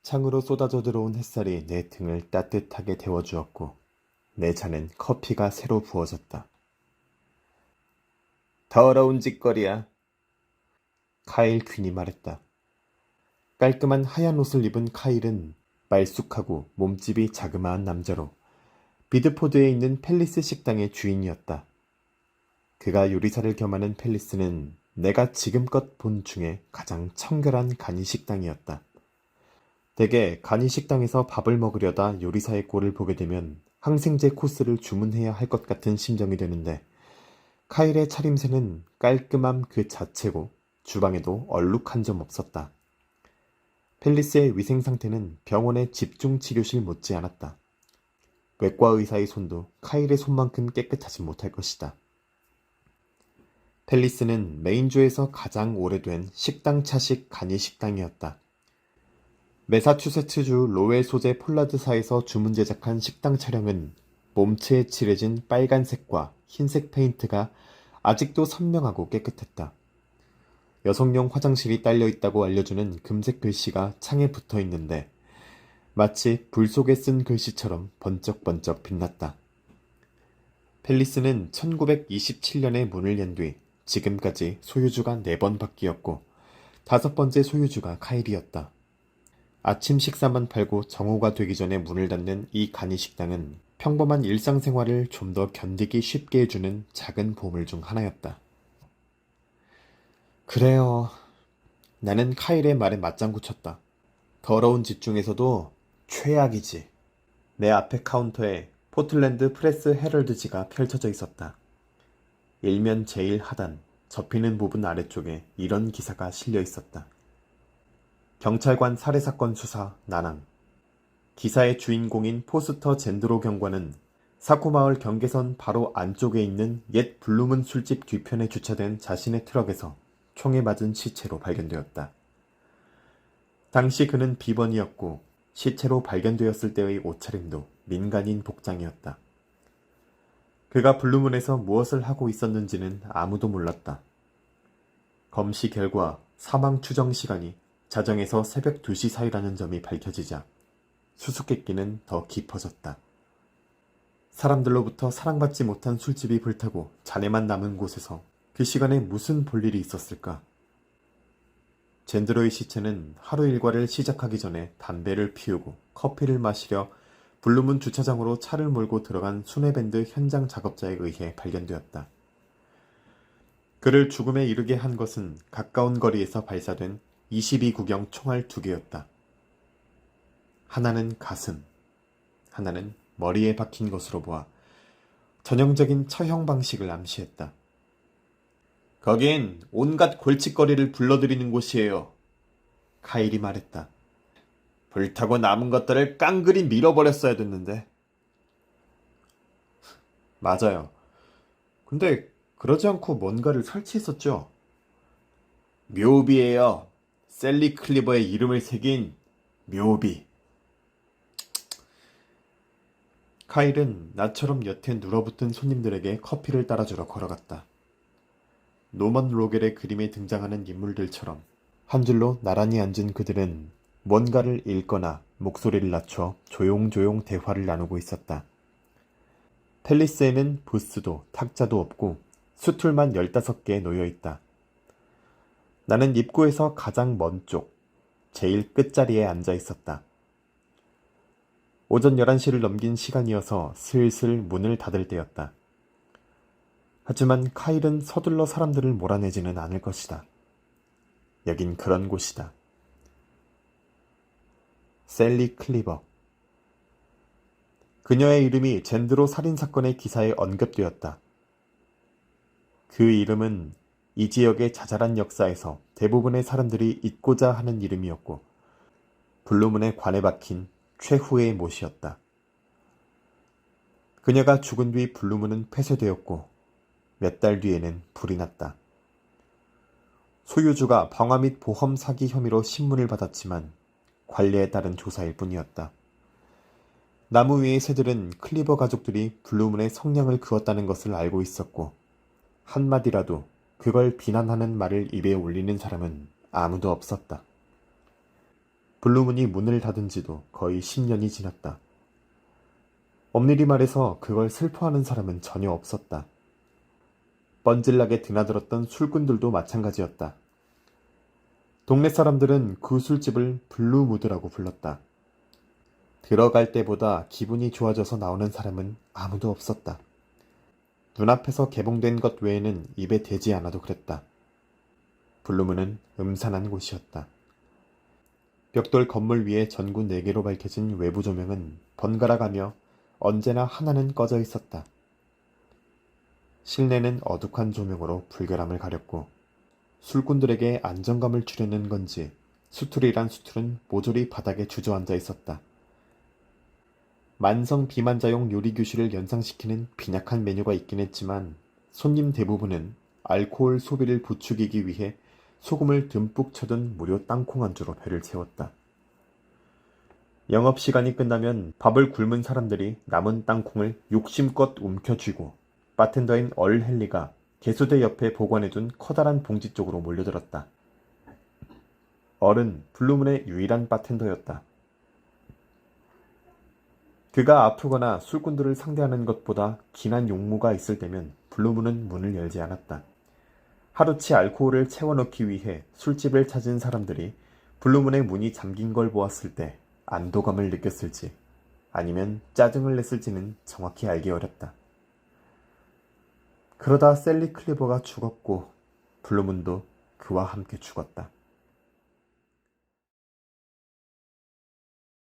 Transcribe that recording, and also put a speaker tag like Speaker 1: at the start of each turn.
Speaker 1: 창으로 쏟아져 들어온 햇살이 내 등을 따뜻하게 데워주었고 내 잔엔 커피가 새로 부어졌다. 더러운 짓거리야. 카일 퀸이 말했다. 깔끔한 하얀 옷을 입은 카일은 말쑥하고 몸집이 자그마한 남자로 비드포드에 있는 팰리스 식당의 주인이었다. 그가 요리사를 겸하는 팰리스는 내가 지금껏 본 중에 가장 청결한 간이식당이었다. 대개 간이식당에서 밥을 먹으려다 요리사의 꼴을 보게 되면 항생제 코스를 주문해야 할 것 같은 심정이 되는데 카일의 차림새는 깔끔함 그 자체고 주방에도 얼룩한 점 없었다. 팰리스의 위생 상태는 병원의 집중치료실 못지않았다. 외과 의사의 손도 카일의 손만큼 깨끗하지 못할 것이다. 팰리스는 메인주에서 가장 오래된 식당 차식 간이식당이었다. 매사추세츠주 로웰 소재 폴라드사에서 주문 제작한 식당 차량은 몸체에 칠해진 빨간색과 흰색 페인트가 아직도 선명하고 깨끗했다. 여성용 화장실이 딸려 있다고 알려주는 금색 글씨가 창에 붙어 있는데 마치 불 속에 쓴 글씨처럼 번쩍번쩍 빛났다. 팰리스는 1927년에 문을 연 뒤 지금까지 소유주가 4번 바뀌었고 5번째 소유주가 카일이었다. 아침 식사만 팔고 정오가 되기 전에 문을 닫는 이 간이식당은 평범한 일상생활을 좀 더 견디기 쉽게 해주는 작은 보물 중 하나였다. 그래요. 나는 카일의 말에 맞장구 쳤다. 더러운 짓 중에서도 최악이지. 내 앞에 카운터에 포틀랜드 프레스 헤럴드지가 펼쳐져 있었다. 일면 제일 하단, 접히는 부분 아래쪽에 이런 기사가 실려 있었다. 경찰관 살해사건 수사 난항. 기사의 주인공인 포스터 젠드로 경관은 사코마을 경계선 바로 안쪽에 있는 옛 블루문 술집 뒤편에 주차된 자신의 트럭에서 총에 맞은 시체로 발견되었다. 당시 그는 비번이었고 시체로 발견되었을 때의 옷차림도 민간인 복장이었다. 그가 블루문에서 무엇을 하고 있었는지는 아무도 몰랐다. 검시 결과 사망 추정 시간이 자정에서 새벽 2시 사이라는 점이 밝혀지자 수수께끼는 더 깊어졌다. 사람들로부터 사랑받지 못한 술집이 불타고 잔해만 남은 곳에서 그 시간에 무슨 볼일이 있었을까? 젠드로의 시체는 하루 일과를 시작하기 전에 담배를 피우고 커피를 마시려 블루문 주차장으로 차를 몰고 들어간 순회밴드 현장 작업자에 의해 발견되었다. 그를 죽음에 이르게 한 것은 가까운 거리에서 발사된 22구경 총알 2개였다. 하나는 가슴, 하나는 머리에 박힌 것으로 보아 전형적인 처형 방식을 암시했다. 거긴 온갖 골칫거리를 불러들이는 곳이에요. 카일이 말했다. 불타고 남은 것들을 깡그리 밀어버렸어야 됐는데. 맞아요. 근데 그러지 않고 뭔가를 설치했었죠. 묘비예요. 셀리 클리버의 이름을 새긴 묘비. 카일은 나처럼 여태 눌어붙은 손님들에게 커피를 따라주러 걸어갔다. 노먼 로겔의 그림에 등장하는 인물들처럼 한 줄로 나란히 앉은 그들은 뭔가를 읽거나 목소리를 낮춰 조용조용 대화를 나누고 있었다. 팰리스에는 부스도 탁자도 없고 수툴만 15개 놓여있다. 나는 입구에서 가장 먼 쪽, 제일 끝자리에 앉아 있었다. 오전 11시를 넘긴 시간이어서 슬슬 문을 닫을 때였다. 하지만 카일은 서둘러 사람들을 몰아내지는 않을 것이다. 여긴 그런 곳이다. 셀리 클리버. 그녀의 이름이 젠드로 살인사건의 기사에 언급되었다. 그 이름은 이 지역의 자잘한 역사에서 대부분의 사람들이 잊고자 하는 이름이었고 블루문의 관에 박힌 최후의 못이었다. 그녀가 죽은 뒤 블루문은 폐쇄되었고 몇 달 뒤에는 불이 났다. 소유주가 방화 및 보험 사기 혐의로 신문을 받았지만 관례에 따른 조사일 뿐이었다. 나무 위의 새들은 클리버 가족들이 블루문의 성냥을 그었다는 것을 알고 있었고 한마디라도 그걸 비난하는 말을 입에 올리는 사람은 아무도 없었다. 블루문이 문을 닫은 지도 거의 10년이 지났다. 엄밀히 말해서 그걸 슬퍼하는 사람은 전혀 없었다. 뻔질나게 드나들었던 술꾼들도 마찬가지였다. 동네 사람들은 그 술집을 블루무드라고 불렀다. 들어갈 때보다 기분이 좋아져서 나오는 사람은 아무도 없었다. 눈앞에서 개봉된 것 외에는 입에 대지 않아도 그랬다. 블루문은 음산한 곳이었다. 벽돌 건물 위에 전구 4개로 밝혀진 외부 조명은 번갈아가며 언제나 하나는 꺼져 있었다. 실내는 어둑한 조명으로 불결함을 가렸고 술꾼들에게 안정감을 주려는 건지 수틀이란 수틀은 모조리 바닥에 주저앉아 있었다. 만성 비만자용 요리교실을 연상시키는 빈약한 메뉴가 있긴 했지만 손님 대부분은 알코올 소비를 부추기기 위해 소금을 듬뿍 쳐둔 무료 땅콩 안주로 배를 채웠다. 영업시간이 끝나면 밥을 굶은 사람들이 남은 땅콩을 욕심껏 움켜쥐고 바텐더인 얼 헨리가 개수대 옆에 보관해둔 커다란 봉지 쪽으로 몰려들었다. 얼은 블루문의 유일한 바텐더였다. 그가 아프거나 술꾼들을 상대하는 것보다 긴한 용무가 있을 때면 블루문은 문을 열지 않았다. 하루치 알코올을 채워넣기 위해 술집을 찾은 사람들이 블루문의 문이 잠긴 걸 보았을 때 안도감을 느꼈을지 아니면 짜증을 냈을지는 정확히 알기 어렵다. 그러다 셀리 클리버가 죽었고 블루문도 그와 함께 죽었다.